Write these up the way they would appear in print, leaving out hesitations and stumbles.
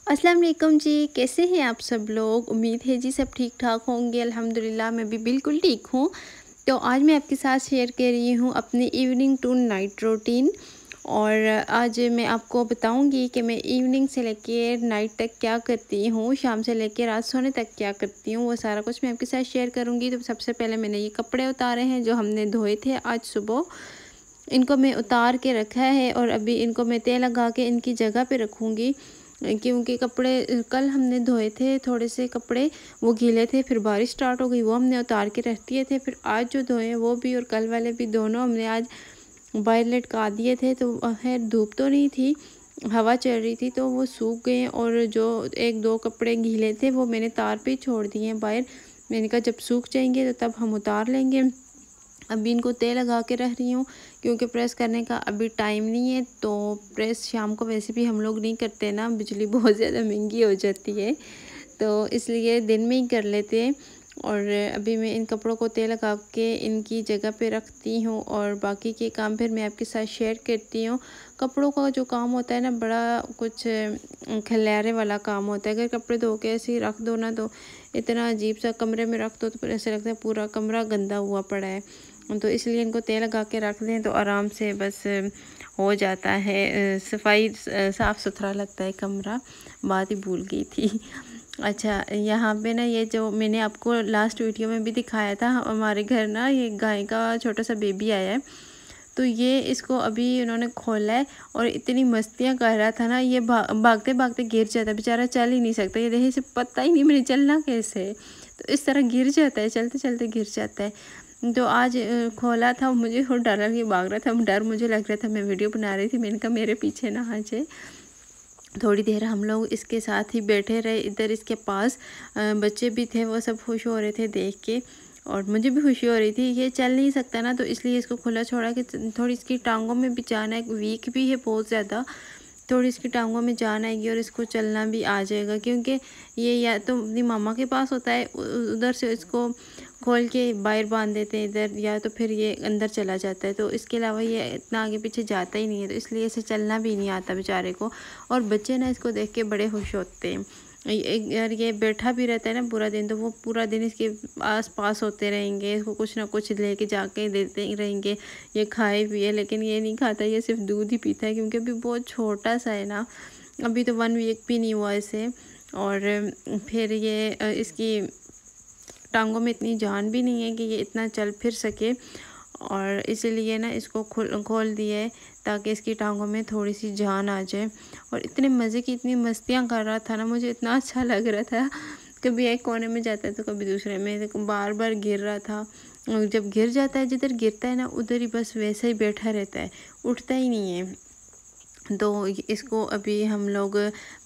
अस्सलाम वालेकुम जी, कैसे हैं आप सब लोग? उम्मीद है जी सब ठीक ठाक होंगे। अल्हम्दुलिल्लाह मैं भी बिल्कुल ठीक हूँ। तो आज मैं आपके साथ शेयर कर रही हूँ अपनी इवनिंग टू नाइट रूटीन। और आज मैं आपको बताऊँगी कि मैं इवनिंग से लेके नाइट तक क्या करती हूँ, शाम से लेके रात सोने तक क्या करती हूँ, वो सारा कुछ मैं आपके साथ शेयर करूँगी। तो सबसे पहले मैंने ये कपड़े उतारे हैं जो हमने धोए थे आज सुबह। इनको मैं उतार के रखा है और अभी इनको मैं तह लगा के इनकी जगह पे रखूँगी, क्योंकि कपड़े कल हमने धोए थे, थोड़े से कपड़े वो गीले थे, फिर बारिश स्टार्ट हो गई, वो हमने उतार के रख दिए थे। फिर आज जो धोए वो भी और कल वाले भी दोनों हमने आज बाहर लटका दिए थे। तो खैर धूप तो नहीं थी, हवा चल रही थी तो वो सूख गए। और जो एक दो कपड़े गीले थे वो मैंने तार पे छोड़ दिए हैं बाहर। मैंने कहा जब सूख जाएंगे तो तब हम उतार लेंगे। अभी इनको तह लगा के रख रही हूँ क्योंकि प्रेस करने का अभी टाइम नहीं है। तो प्रेस शाम को वैसे भी हम लोग नहीं करते ना, बिजली बहुत ज़्यादा महंगी हो जाती है, तो इसलिए दिन में ही कर लेते हैं। और अभी मैं इन कपड़ों को तह लगा के इनकी जगह पे रखती हूँ और बाकी के काम फिर मैं आपके साथ शेयर करती हूँ। कपड़ों का जो काम होता है ना, बड़ा कुछ खिलारे वाला काम होता है। अगर कपड़े धो के ऐसे ही रख दो ना तो इतना अजीब सा, कमरे में रख दो तो फिर ऐसे लगता है पूरा कमरा गंदा हुआ पड़ा है। तो इसलिए इनको तह लगा के रख दें तो आराम से बस हो जाता है, सफाई साफ़ सुथरा लगता है कमरा। बात ही भूल गई थी। अच्छा, यहाँ पे ना ये जो मैंने आपको लास्ट वीडियो में भी दिखाया था, हमारे घर ना ये गाय का छोटा सा बेबी आया है। तो ये इसको अभी उन्होंने खोला है और इतनी मस्तियाँ कर रहा था ना, ये भागते भागते गिर जाता है, बेचारा चल ही नहीं सकता। ये देखिए, इसे पता ही नहीं मैंने चलना कैसे है, तो इस तरह गिर जाता है, चलते चलते गिर जाता है। तो आज खोला था, मुझे थोड़ा डर लग के भाग रहा था, डर मुझे लग रहा था, मैं वीडियो बना रही थी, मैंने कहा मेरे पीछे ना आ जाए। थोड़ी देर हम लोग इसके साथ ही बैठे रहे, इधर इसके पास बच्चे भी थे, वो सब खुश हो रहे थे देख के और मुझे भी खुशी हो रही थी। ये चल नहीं सकता ना, तो इसलिए इसको खुला छोड़ा कि थोड़ी इसकी टांगों में भी जान है, वीक भी है बहुत ज़्यादा, थोड़ी इसकी टांगों में जान आएगी और इसको चलना भी आ जाएगा। क्योंकि ये या तो अपनी मामा के पास होता है, उधर से इसको खोल के बाहर बांध देते हैं इधर, या तो फिर ये अंदर चला जाता है। तो इसके अलावा ये इतना आगे पीछे जाता ही नहीं है, तो इसलिए इसे चलना भी नहीं आता बेचारे को। और बच्चे ना इसको देख के बड़े खुश होते हैं। यार ये बैठा भी रहता है ना पूरा दिन, तो वो पूरा दिन इसके आस पास होते रहेंगे, इसको कुछ ना कुछ लेके जाके देते ही रहेंगे। ये खाए पिए, लेकिन ये नहीं खाता, ये सिर्फ दूध ही पीता है क्योंकि अभी बहुत छोटा सा है ना, अभी तो 1 वीक भी नहीं हुआ इसे। और फिर ये इसकी टांगों में इतनी जान भी नहीं है कि ये इतना चल फिर सके, और इसीलिए ना इसको खोल दिया है ताकि इसकी टांगों में थोड़ी सी जान आ जाए। और इतने मज़े की, इतनी मस्तियाँ कर रहा था ना, मुझे इतना अच्छा लग रहा था। कभी एक कोने में जाता है तो कभी दूसरे में, बार बार गिर रहा था। और जब गिर जाता है, जिधर गिरता है ना उधर ही बस वैसे ही बैठा रहता है, उठता ही नहीं है। तो इसको अभी हम लोग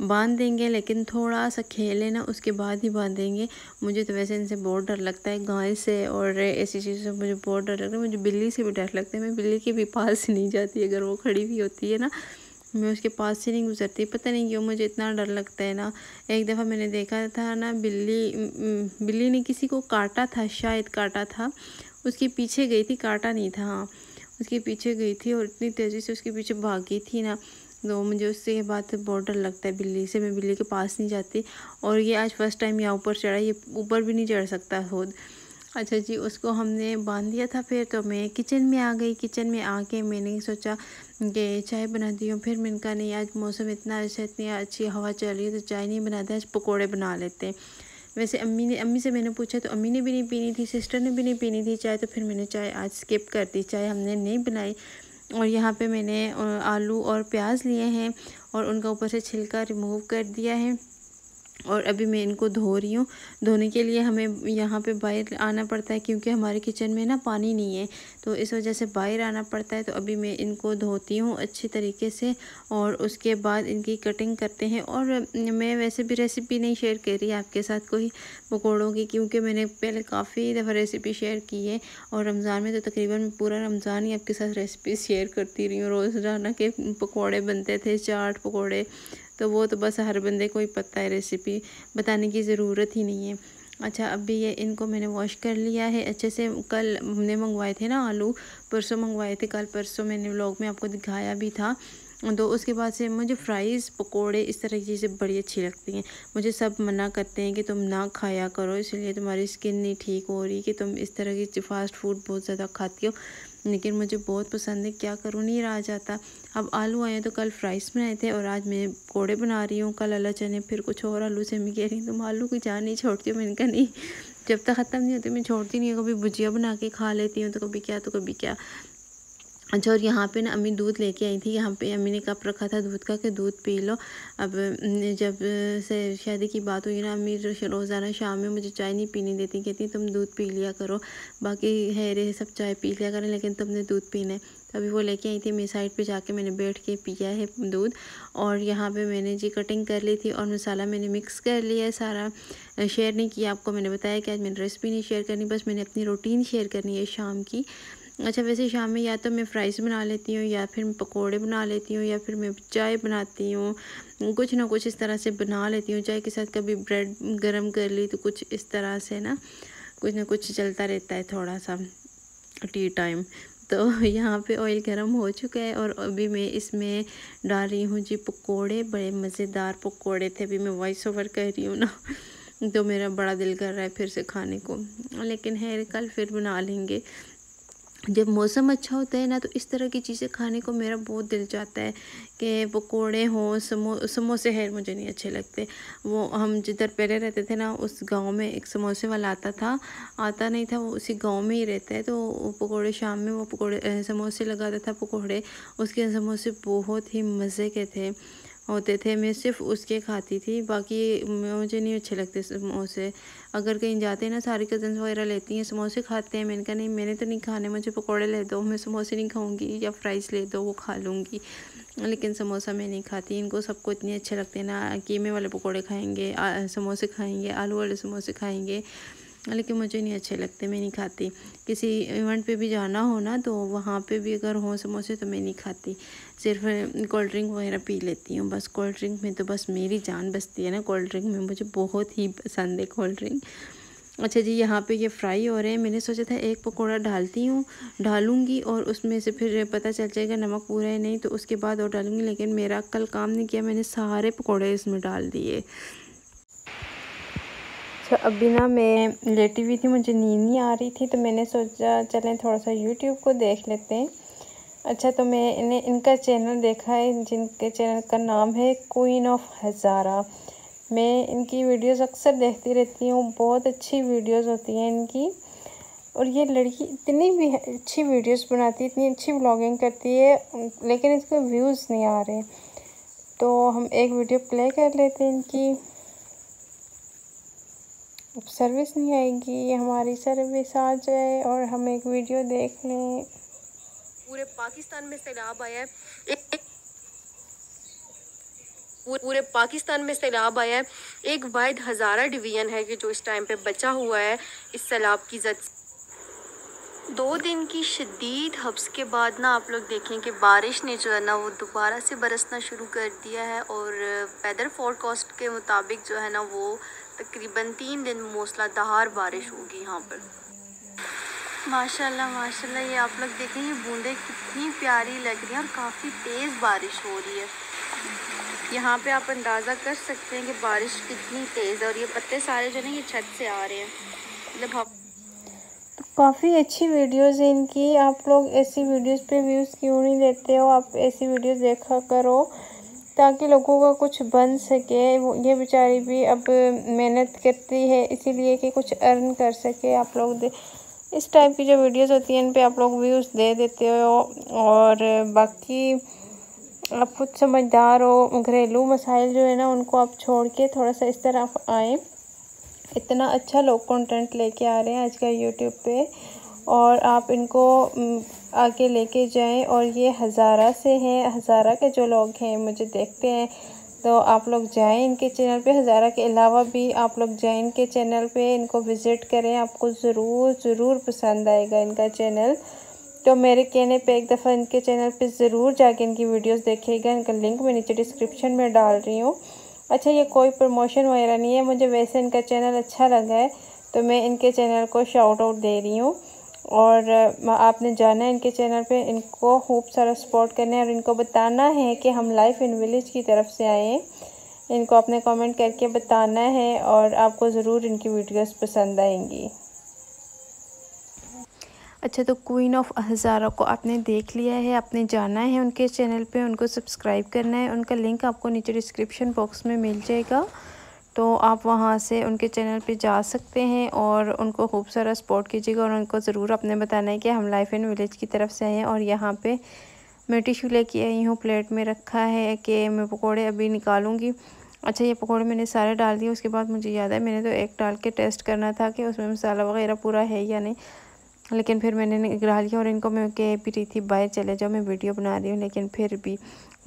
बांध देंगे, लेकिन थोड़ा सा खेले ना उसके बाद ही बांधेंगे। मुझे तो वैसे इनसे बहुत डर लगता है, गाय से और ऐसी चीज़ों से मुझे बहुत डर लगता है। मुझे बिल्ली से भी डर लगता है, मैं बिल्ली के भी पास नहीं जाती, अगर वो खड़ी भी होती है ना मैं उसके पास से नहीं गुजरती। पता नहीं क्यों मुझे इतना डर लगता है ना। एक दफ़ा मैंने देखा था ना, बिल्ली ने किसी को काटा था, शायद काटा था, उसके पीछे गई थी, काटा नहीं था, हाँ उसके पीछे गई थी और इतनी तेज़ी से उसके पीछे भागी थी ना, तो मुझे उससे ये बात बहुत डर लगता है बिल्ली से, मैं बिल्ली के पास नहीं जाती। और ये आज फर्स्ट टाइम यहाँ ऊपर चढ़ा, ये ऊपर भी नहीं चढ़ सकता खुद। अच्छा जी, उसको हमने बांध दिया था। फिर तो मैं किचन में आ गई। किचन में आके मैंने सोचा कि चाय बनाती हूँ। फिर मैंने कहा नहीं, आज मौसम इतना अच्छा, इतनी अच्छी हवा चल रही है, तो चाय नहीं बनाते, आज पकोड़े बना लेते हैं। वैसे अम्मी से मैंने पूछा तो अम्मी ने भी नहीं पीनी थी, सिस्टर ने भी नहीं पीनी थी चाय, तो फिर मैंने चाय आज स्किप कर दी, चाय हमने नहीं बनाई। और यहाँ पे मैंने आलू और प्याज लिए हैं और उनका ऊपर से छिलका रिमूव कर दिया है। और अभी मैं इनको धो रही हूँ। धोने के लिए हमें यहाँ पे बाहर आना पड़ता है क्योंकि हमारे किचन में ना पानी नहीं है, तो इस वजह से बाहर आना पड़ता है। तो अभी मैं इनको धोती हूँ अच्छी तरीके से और उसके बाद इनकी कटिंग करते हैं। और मैं वैसे भी रेसिपी नहीं शेयर कर रही आपके साथ कोई पकौड़ों की, क्योंकि मैंने पहले काफ़ी दफ़ा रेसिपी शेयर की है और रमज़ान में तो तकरीबन मैं पूरा रमज़ान ही आपके साथ रेसिपी शेयर करती रही हूँ। रोज़ाना के पकौड़े बनते थे, चाट पकौड़े, तो वो तो बस हर बंदे को ही पता है, रेसिपी बताने की ज़रूरत ही नहीं है। अच्छा, अभी ये इनको मैंने वॉश कर लिया है अच्छे से। कल हमने मंगवाए थे ना आलू, परसों मंगवाए थे, कल परसों मैंने व्लॉग में आपको दिखाया भी था। तो उसके बाद से मुझे फ्राइज़ पकोड़े इस तरह की चीज़ें बड़ी अच्छी लगती हैं। मुझे सब मना करते हैं कि तुम ना खाया करो, इसलिए तुम्हारी स्किन नहीं ठीक हो रही, कि तुम इस तरह की फ़ास्ट फूड बहुत ज़्यादा खाती हो। लेकिन मुझे बहुत पसंद है, क्या करूँ, नहीं रहा जाता। अब आलू आए तो कल फ्राइज़ बनाए थे और आज मैं पकोड़े बना रही हूँ। कल अल्लाह चने फिर कुछ और आलू से मैं कह रही तुम आलू की जान नहीं छोड़ती हो। मैंने कहा नहीं, जब तक ख़त्म नहीं होती मैं छोड़ती नहीं हूँ। कभी भुजिया बना के खा लेती हूँ, तो कभी क्या तो कभी क्या। अच्छा, और यहाँ पे ना अम्मी दूध लेके आई थी। यहाँ पे अम्मी ने कप रखा था दूध का कि दूध पी लो। अब जब से शादी की बात हुई ना, अम्मी रोज़ाना शाम में मुझे चाय नहीं पीने देती, कहती तुम दूध पी लिया करो, बाकी है रे सब चाय पी लिया करें, लेकिन तुमने दूध पीना है। तो अभी वो लेके आई थी, मेरी साइड पे जाके मैंने बैठ के पिया है दूध। और यहाँ पे मैंने जी कटिंग कर ली थी और मसाला मैंने मिक्स कर लिया है सारा। शेयर नहीं किया आपको, मैंने बताया कि आज मैंने रेसिपी नहीं शेयर करनी, बस मैंने अपनी रूटीन शेयर करनी है शाम की। अच्छा, वैसे शाम में या तो मैं फ्राइज़ बना लेती हूँ, या फिर मैं पकोड़े बना लेती हूँ, या फिर मैं चाय बनाती हूँ। कुछ ना कुछ इस तरह से बना लेती हूँ। चाय के साथ कभी ब्रेड गरम कर ली, तो कुछ इस तरह से ना कुछ चलता रहता है थोड़ा सा टी टाइम। तो यहाँ पे ऑयल गरम हो चुका है और अभी मैं इसमें डाल रही हूँ जी पकोड़े। बड़े मज़ेदार पकोड़े थे। अभी मैं वॉइस ओवर कर रही हूँ ना, तो मेरा बड़ा दिल कर रहा है फिर से खाने को, लेकिन है कल फिर बना लेंगे। जब मौसम अच्छा होता है ना, तो इस तरह की चीज़ें खाने को मेरा बहुत दिल चाहता है कि पकोड़े हों। समोसे है मुझे नहीं अच्छे लगते। वो हम जिधर पहले रहते थे ना, उस गांव में एक समोसे वाला आता नहीं था, वो उसी गांव में ही रहता है। तो वो पकोड़े शाम में वो पकोड़े समोसे लगाता था पकोड़े, उसके समोसे बहुत ही मज़े के होते थे। मैं सिर्फ उसके खाती थी, बाकी मुझे नहीं अच्छे लगते समोसे। अगर कहीं जाते हैं ना, सारी कज़न्स वगैरह लेती हैं समोसे खाते हैं, मैंने कहा नहीं, मैंने तो नहीं खाने, मुझे पकोड़े ले दो, मैं समोसे नहीं खाऊंगी, या फ्राइज़ ले दो वो खा लूँगी, लेकिन समोसा मैं नहीं खाती। इनको सबको इतने अच्छे लगते हैं ना, कीमे वाले पकोड़े खाएंगे, समोसे खाएंगे, आलू वाले समोसे खाएंगे, लेकिन मुझे नहीं अच्छे लगते, मैं नहीं खाती। किसी इवेंट पे भी जाना हो ना, तो वहाँ पे भी अगर हो समोसे तो मैं नहीं खाती, सिर्फ कोल्ड ड्रिंक वगैरह पी लेती हूँ बस। कोल्ड ड्रिंक में तो बस मेरी जान बसती है ना, कोल्ड ड्रिंक में मुझे बहुत ही पसंद है कोल्ड ड्रिंक। अच्छा जी, यहाँ पे ये फ्राई हो रहे हैं। मैंने सोचा था एक पकोड़ा डालूंगी और उसमें से फिर पता चल जाएगा नमक पूरा है नहीं, तो उसके बाद और डालूंगी, लेकिन मेरा कल काम नहीं किया, मैंने सारे पकोड़े इसमें डाल दिए। तो अभी ना मैं लेटी हुई थी, मुझे नींद नहीं आ रही थी, तो मैंने सोचा चलें थोड़ा सा यूट्यूब को देख लेते हैं। अच्छा, तो मैंने इनका चैनल देखा है, जिनके चैनल का नाम है क्वीन ऑफ हज़ारा। मैं इनकी वीडियोस अक्सर देखती रहती हूँ, बहुत अच्छी वीडियोस होती हैं इनकी। और ये लड़की इतनी भी अच्छी वीडियोस बनाती है, इतनी अच्छी व्लॉगिंग करती है, लेकिन इसको व्यूज़ नहीं आ रहे। तो हम एक वीडियो प्ले कर लेते हैं इनकी। अब सर्विस नहीं आएगी, हमारी सर्विस आ जाए और हम एक वीडियो देख लें। पूरे पाकिस्तान में सैलाब आया है, पूरे पाकिस्तान में सैलाब आया है। एक वाहिद हज़ारा डिवीज़न है कि जो इस टाइम पे बचा हुआ है इस सैलाब की जद। 2 दिन की शदीद हब्स के बाद ना आप लोग देखें कि बारिश ने जो है ना वो दोबारा से बरसना शुरू कर दिया है। और वेदर फोरकास्ट के मुताबिक जो है ना वो तकरीबन 3 दिन मूसलाधार बारिश होगी यहाँ पर। माशाल्लाह माशाल्लाह, ये आप लोग देखें, ये बूंदें कितनी प्यारी लग रही हैं और काफ़ी तेज़ बारिश हो रही है। यहाँ पे आप अंदाज़ा कर सकते हैं कि बारिश कितनी तेज़ है। और ये पत्ते सारे जो ना ये छत से आ रहे हैं, मतलब काफ़ी अच्छी वीडियोस है इनकी। आप लोग ऐसी वीडियोस पे व्यूज़ क्यों नहीं देते हो? आप ऐसी वीडियोस देखा करो ताकि लोगों का कुछ बन सके। ये बेचारी भी अब मेहनत करती है इसीलिए कि कुछ अर्न कर सके। आप लोग इस टाइप की जो वीडियोस होती हैं इन पे आप लोग व्यूज़ दे देते हो, और बाकी आप खुद समझदार हो। घरेलू मसाइल जो है ना उनको आप छोड़ के थोड़ा सा इस तरफ आएँ। इतना अच्छा लोग कंटेंट लेके आ रहे हैं आजकल यूट्यूब पे, और आप इनको आगे लेके जाएं। और ये हज़ारा से हैं, हज़ारा के जो लोग हैं मुझे देखते हैं, तो आप लोग जाएं इनके चैनल पे। हज़ारा के अलावा भी आप लोग जाएं इनके चैनल पे, इनको विज़िट करें, आपको ज़रूर पसंद आएगा इनका चैनल। तो मेरे कहने पे एक दफ़ा इनके चैनल पे ज़रूर जाके इनकी वीडियोस देखिएगा। इनका लिंक मैं नीचे डिस्क्रिप्शन में डाल रही हूँ। अच्छा, ये कोई प्रमोशन वगैरह नहीं है, मुझे वैसे इनका चैनल अच्छा लगा है तो मैं इनके चैनल को शाउट आउट दे रही हूँ। और आपने जाना है इनके चैनल पे, इनको खूब सारा सपोर्ट करना है और इनको बताना है कि हम लाइफ इन विलेज की तरफ से आए हैं। इनको आपने कमेंट करके बताना है और आपको ज़रूर इनकी वीडियोस पसंद आएंगी। अच्छा, तो क्वीन ऑफ हज़ारा को आपने देख लिया है, आपने जाना है उनके चैनल पे, उनको सब्सक्राइब करना है। उनका लिंक आपको नीचे डिस्क्रिप्शन बॉक्स में मिल जाएगा, तो आप वहाँ से उनके चैनल पे जा सकते हैं और उनको खूब सारा सपोर्ट कीजिएगा। और उनको ज़रूर आपने बताना है कि हम लाइफ इन विलेज की तरफ से आए हैं। और यहाँ पे मैं टिशू लेके आई हूँ, प्लेट में रखा है कि मैं पकौड़े अभी निकालूँगी। अच्छा, ये पकौड़े मैंने सारे डाल दिए। उसके बाद मुझे याद है मैंने तो एक डाल के टेस्ट करना था कि उसमें मसाला वगैरह पूरा है या नहीं, लेकिन फिर मैंने गिरा लिया। और इनको मैं कह भी रही थी बाहर चले जाओ, मैं वीडियो बना रही हूँ, लेकिन फिर भी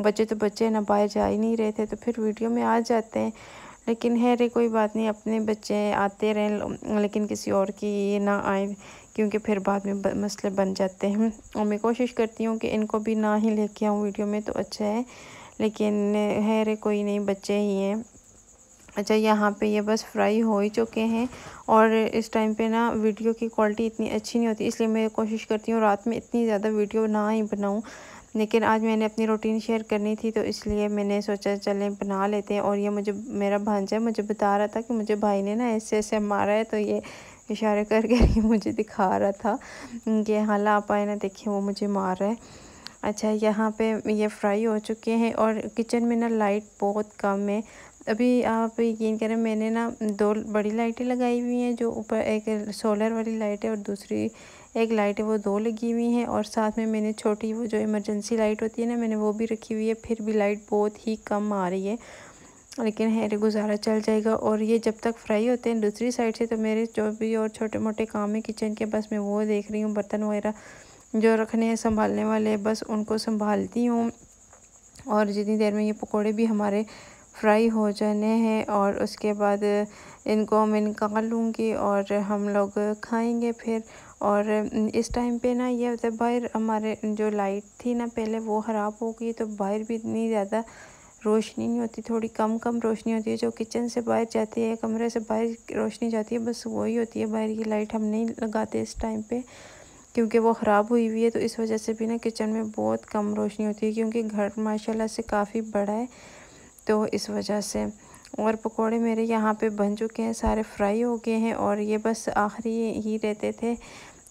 बच्चे तो बच्चे ना बाहर जा ही नहीं रहे थे, तो फिर वीडियो में आ जाते हैं। लेकिन है रे, कोई बात नहीं, अपने बच्चे आते रहें लेकिन किसी और की ना आए, क्योंकि फिर बाद में मसले बन जाते हैं। और मैं कोशिश करती हूँ कि इनको भी ना ही लेके आऊँ वीडियो में, तो अच्छा है, लेकिन है रे, कोई नहीं, बच्चे ही हैं। अच्छा, यहाँ पे ये बस फ्राई हो ही चुके हैं। और इस टाइम पे ना वीडियो की क्वालिटी इतनी अच्छी नहीं होती, इसलिए मैं कोशिश करती हूँ रात में इतनी ज़्यादा वीडियो ना ही बनाऊँ। लेकिन आज मैंने अपनी रूटीन शेयर करनी थी, तो इसलिए मैंने सोचा चलें बना लेते हैं। और ये मुझे, मेरा भांजा मुझे बता रहा था कि मुझे भाई ने ना ऐसे ऐसे मारा है, तो ये इशारे कर कर मुझे दिखा रहा था कि हाला आप आए ना, देखिए वो मुझे मार रहा है। अच्छा, यहाँ पे ये फ्राई हो चुके हैं और किचन में ना लाइट बहुत कम है। अभी आप यकीन करें, मैंने ना 2 बड़ी लाइटें लगाई हुई हैं, जो ऊपर एक सोलर वाली लाइट है और दूसरी एक लाइट है, वो 2 लगी हुई हैं। और साथ में मैंने छोटी वो जो इमरजेंसी लाइट होती है ना, मैंने वो भी रखी हुई है। फिर भी लाइट बहुत ही कम आ रही है, लेकिन है गुजारा चल जाएगा। और ये जब तक फ्राई होते हैं दूसरी साइड से, तो मेरे जो भी और छोटे मोटे काम है किचन के, बस मैं वो देख रही हूँ। बर्तन वगैरह जो रखने हैं संभालने वाले, बस उनको संभालती हूँ। और जितनी देर में ये पकोड़े भी हमारे फ्राई हो जाने हैं, और उसके बाद इनको मैं निकाल लूँगी और हम लोग खाएंगे फिर। और इस टाइम पे ना ये होता है, बाहर हमारे जो लाइट थी ना पहले, वो ख़राब हो गई, तो बाहर भी इतनी ज़्यादा रोशनी नहीं होती, थोड़ी कम कम रोशनी होती है। जो किचन से बाहर जाती है, कमरे से बाहर रोशनी जाती है, बस वही होती है। बाहर की लाइट हम नहीं लगाते इस टाइम पे, क्योंकि वो ख़राब हुई हुई है। तो इस वजह से भी ना किचन में बहुत कम रोशनी होती है, क्योंकि घर माशाल्लाह से काफ़ी बड़ा है, तो इस वजह से। और पकोड़े मेरे यहाँ पे बन चुके हैं, सारे फ्राई हो गए हैं, और ये बस आखिरी ही रहते थे,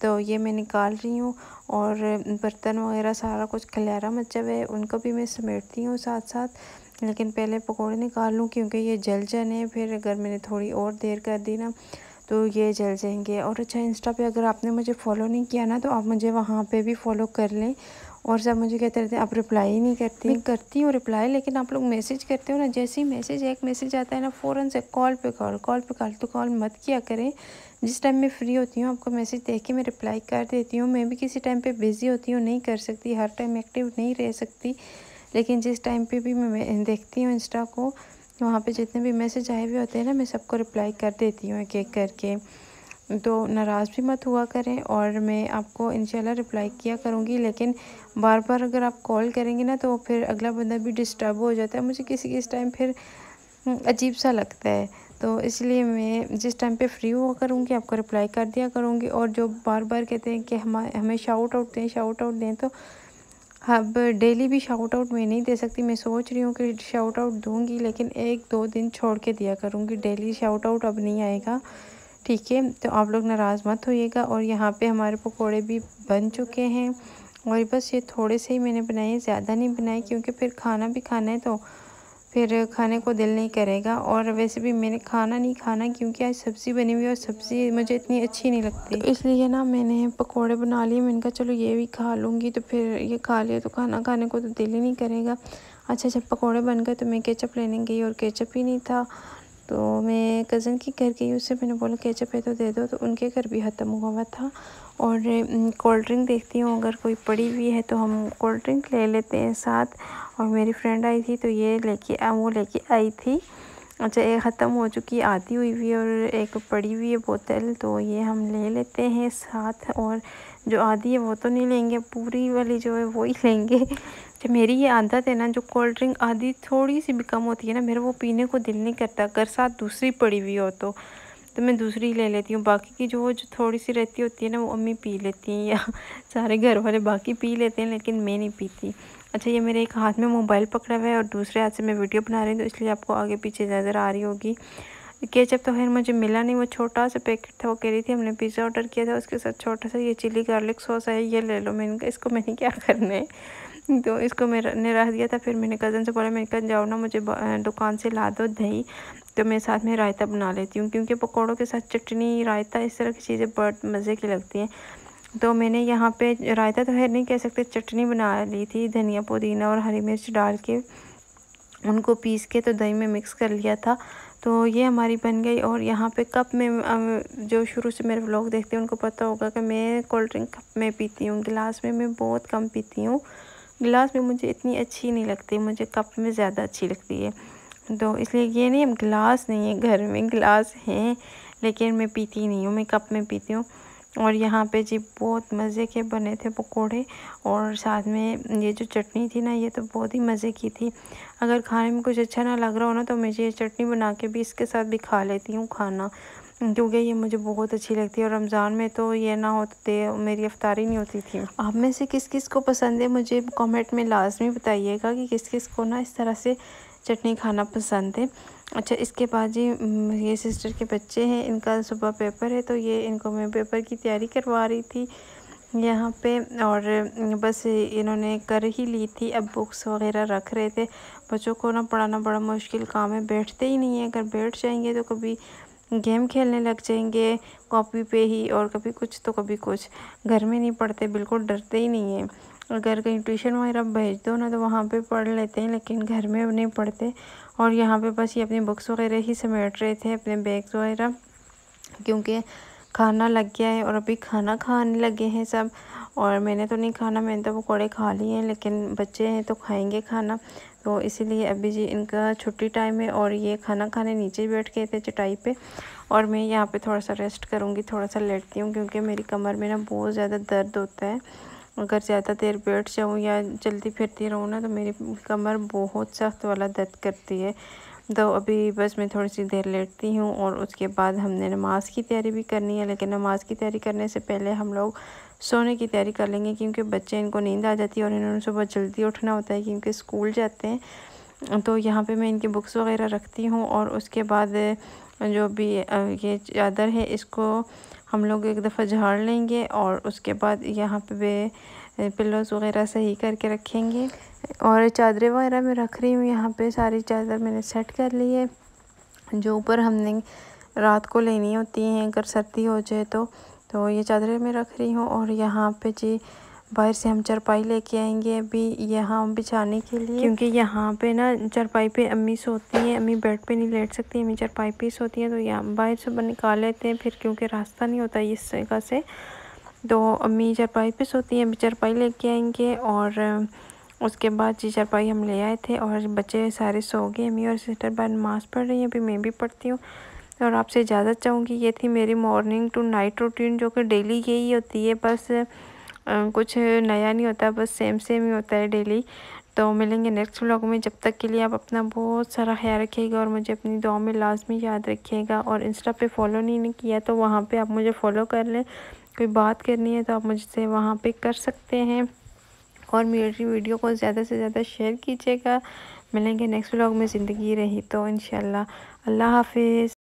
तो ये मैं निकाल रही हूँ। और बर्तन वगैरह सारा कुछ खलारा मचा हुआ है, उनको भी मैं समेटती हूँ साथ साथ। लेकिन पहले पकोड़े निकाल लूँ, क्योंकि ये जल जाने, फिर अगर मैंने थोड़ी और देर कर दी ना, तो ये जल जाएंगे। और अच्छा, इंस्टा पे अगर आपने मुझे फॉलो नहीं किया ना, तो आप मुझे वहाँ पे भी फॉलो कर लें। और सब मुझे कहते रहते हैं आप रिप्लाई ही नहीं करती। मैं करती हूँ रिप्लाई, लेकिन आप लोग मैसेज करते हो ना, जैसे ही मैसेज एक मैसेज आता है ना, फ़ौरन से कॉल पे कॉल, तो कॉल मत किया करें। जिस टाइम मैं फ्री होती हूँ, आपको मैसेज देख के मैं रिप्लाई कर देती हूँ। मैं भी किसी टाइम पे बिज़ी होती हूँ, नहीं कर सकती, हर टाइम एक्टिव नहीं रह सकती, लेकिन जिस टाइम पे भी मैं देखती हूँ इंस्टा को, वहाँ पे जितने भी मैसेज आए हुए होते हैं ना, मैं सबको रिप्लाई कर देती हूँ एक एक करके। तो नाराज़ भी मत हुआ करें, और मैं आपको इंशाल्लाह रिप्लाई किया करूँगी। लेकिन बार बार अगर आप कॉल करेंगे ना, तो फिर अगला बंदा भी डिस्टर्ब हो जाता है, मुझे किसी किस टाइम फिर अजीब सा लगता है। तो इसलिए मैं जिस टाइम पे फ्री हुआ करूँगी, आपको रिप्लाई कर दिया करूँगी। और जो बार बार कहते हैं कि हमें शाउट आउट दें, तो अब डेली भी शाउट आउट मैं नहीं दे सकती। मैं सोच रही हूँ कि शाउट आउट दूँगी, लेकिन 1-2 दिन छोड़ के दिया करूँगी। डेली शाउट आउट अब नहीं आएगा, ठीक है? तो आप लोग नाराज़ मत होइएगा। और यहाँ पे हमारे पकोड़े भी बन चुके हैं, और बस ये थोड़े से ही मैंने बनाए, ज़्यादा नहीं बनाए, क्योंकि फिर खाना भी खाना है, तो फिर खाने को दिल नहीं करेगा। और वैसे भी मैंने खाना नहीं खाना, क्योंकि आज सब्ज़ी बनी हुई है और सब्ज़ी मुझे इतनी अच्छी नहीं लगती, तो इसलिए ना मैंने पकोड़े बना लिए। मैंने कहा चलो ये भी खा लूँगी, तो फिर ये खा लिया तो खाना खाने को तो दिल ही नहीं करेगा। अच्छा, जब पकोड़े बन गए तो मैं केचप लेने गई, और केचप ही नहीं था। तो मैं कज़न के घर गई, उससे मैंने बोला केचप है तो दे दो, तो उनके घर भी ख़त्म हुआ हुआ था। और कोल्ड ड्रिंक देखती हूँ, अगर कोई पड़ी हुई है तो हम कोल्ड ड्रिंक ले लेते हैं साथ। और मेरी फ्रेंड आई थी, तो ये वो लेके आई थी। अच्छा, एक ख़त्म हो चुकी आधी हुई हुई है, और एक पड़ी हुई है बोतल, तो ये हम ले लेते हैं साथ। और जो आधी है वो तो नहीं लेंगे, पूरी वाली जो है वो ही लेंगे। जब मेरी ये आदत है ना, जो कोल्ड ड्रिंक आधी थोड़ी सी भी कम होती है ना, मेरा वो पीने को दिल नहीं करता, अगर साथ दूसरी पड़ी हुई हो तो। तो मैं दूसरी ले लेती हूँ। बाकी की जो थोड़ी सी रहती होती है ना, वो अम्मी पी लेती हैं या सारे घर वाले बाकी पी लेते हैं, लेकिन मैं नहीं पीती। अच्छा, ये मेरे एक हाथ में मोबाइल पकड़ा हुआ है और दूसरे हाथ से मैं वीडियो बना रही हूँ, तो इसलिए आपको आगे पीछे नज़र आ रही होगी। केचप तो खैर मुझे मिला नहीं, वो छोटा सा पैकेट था। वो कह रही थी हमने पिज़्ज़ा ऑर्डर किया था, उसके साथ छोटा सा ये चिली गार्लिक सॉस है, ये ले लो। मैंने कहा इसको मैंने क्या करना है, तो इसको मैंने रख दिया था। फिर मैंने कज़न से बोला, मैंने कहा जाओ ना मुझे दुकान से ला दो दही, तो मैं साथ में रायता बना लेती हूँ, क्योंकि पकौड़ों के साथ चटनी रायता इस तरह की चीज़ें बहुत मज़े की लगती हैं। तो मैंने यहाँ पे रायता तो खैर नहीं कह सकते, चटनी बना ली थी, धनिया पुदीना और हरी मिर्च डाल के उनको पीस के तो दही में मिक्स कर लिया था। तो ये हमारी बन गई। और यहाँ पे कप में जो शुरू से मेरे व्लॉग देखते हैं उनको पता होगा कि मैं कोल्ड ड्रिंक कप में पीती हूँ, गिलास में मैं बहुत कम पीती हूँ। गिलास में मुझे इतनी अच्छी नहीं लगती, मुझे कप में ज़्यादा अच्छी लगती है। तो इसलिए ये नहीं, अब गिलास नहीं है घर में, गिलास हैं लेकिन मैं पीती नहीं हूँ, मैं कप में पीती हूँ। और यहाँ पे जी बहुत मज़े के बने थे पकोड़े, और साथ में ये जो चटनी थी ना, ये तो बहुत ही मज़े की थी। अगर खाने में कुछ अच्छा ना लग रहा हो ना, तो मुझे ये चटनी बना के भी इसके साथ भी खा लेती हूँ खाना, क्योंकि ये मुझे बहुत अच्छी लगती है। और रमज़ान में तो ये ना होते मेरी इफ्तारी नहीं होती थी। आप में से किस किस को पसंद है मुझे कमेंट में लाजमी बताइएगा कि किस किस को ना इस तरह से चटनी खाना पसंद है। अच्छा, इसके बाद जी ये सिस्टर के बच्चे हैं, इनका सुबह पेपर है, तो ये इनको मैं पेपर की तैयारी करवा रही थी यहाँ पे। और बस इन्होंने कर ही ली थी, अब बुक्स वगैरह रख रहे थे। बच्चों को ना पढ़ाना बड़ा मुश्किल काम है, बैठते ही नहीं है। अगर बैठ जाएंगे तो कभी गेम खेलने लग जाएंगे कॉपी पे ही, और कभी कुछ तो कभी कुछ। घर में नहीं पढ़ते, बिल्कुल डरते ही नहीं है। अगर कहीं ट्यूशन वगैरह भेज दो ना, तो वहाँ पे पढ़ लेते हैं, लेकिन घर में नहीं पढ़ते। और यहाँ पे बस ये अपनी बुक्स वगैरह ही समेट रहे थे, अपने बैग्स वगैरह, क्योंकि खाना लग गया है और अभी खाना खाने लगे हैं सब। और मैंने तो नहीं खाना, मैंने तो पकौड़े खा लिए हैं, लेकिन बच्चे हैं तो खाएंगे खाना। तो इसीलिए अभी जी इनका छुट्टी टाइम है, और ये खाना खाने नीचे बैठ गए थे चटाई पे, और मैं यहाँ पे थोड़ा सा रेस्ट करूँगी, थोड़ा सा लेटती हूँ, क्योंकि मेरी कमर में ना बहुत ज़्यादा दर्द होता है। अगर ज़्यादा देर बैठ जाऊँ या चलती फिरती रहूँ ना, तो मेरी कमर बहुत सख्त वाला दर्द करती है। तो अभी बस मैं थोड़ी सी देर लेटती हूँ, और उसके बाद हमने नमाज़ की तैयारी भी करनी है। लेकिन नमाज़ की तैयारी करने से पहले हम लोग सोने की तैयारी कर लेंगे, क्योंकि बच्चे इनको नींद आ जाती है और इन्होंने सुबह जल्दी उठना होता है, क्योंकि स्कूल जाते हैं। तो यहाँ पे मैं इनकी बुक्स वगैरह रखती हूँ, और उसके बाद जो भी ये चादर है इसको हम लोग एक दफ़ा झाड़ लेंगे, और उसके बाद यहाँ पे पिल्लोज़ वगैरह सही करके रखेंगे। और चादरें वगैरह मैं रख रही हूँ, यहाँ पे सारी चादर मैंने सेट कर ली है, जो ऊपर हमने रात को लेनी होती हैं अगर सर्दी हो जाए तो ये चादरें मैं रख रही हूँ। और यहाँ पे जी बाहर से हम चारपाई लेके आएंगे अभी यहाँ बिछाने के लिए, क्योंकि यहाँ पे ना चारपाई पे अम्मी सोती हैं, अम्मी बेड पे नहीं लेट सकती, अम्मी चारपाई पे सोती हैं। तो यहाँ बाहर से निकाल लेते हैं फिर, क्योंकि रास्ता नहीं होता इस जगह से, तो अम्मी चारपाई पे सोती हैं। अभी चारपाई लेके आएंगे, और उसके बाद जी चारपाई हम ले आए थे, और बच्चे सारे सो गए। अम्मी और सिस्टर बाहर नमाज़ पढ़ रही हैं, अभी मैं भी पढ़ती हूँ। और आपसे इजाज़त चाहूँगी। ये थी मेरी मॉर्निंग टू नाइट रूटीन, जो कि डेली यही होती है, बस कुछ नया नहीं होता, बस सेम सेम ही होता है डेली। तो मिलेंगे नेक्स्ट व्लॉग में, जब तक के लिए आप अपना बहुत सारा ख्याल रखिएगा, और मुझे अपनी दुआ में लाजमी याद रखिएगा। और इंस्टा पे फॉलो नहीं किया तो वहाँ पे आप मुझे फ़ॉलो कर लें, कोई बात करनी है तो आप मुझसे वहाँ पे कर सकते हैं। और मेरी वीडियो को ज़्यादा से ज़्यादा शेयर कीजिएगा। मिलेंगे नेक्स्ट व्लॉग में, ज़िंदगी रही तो इंशाल्लाह। अल्लाह हाफिज़।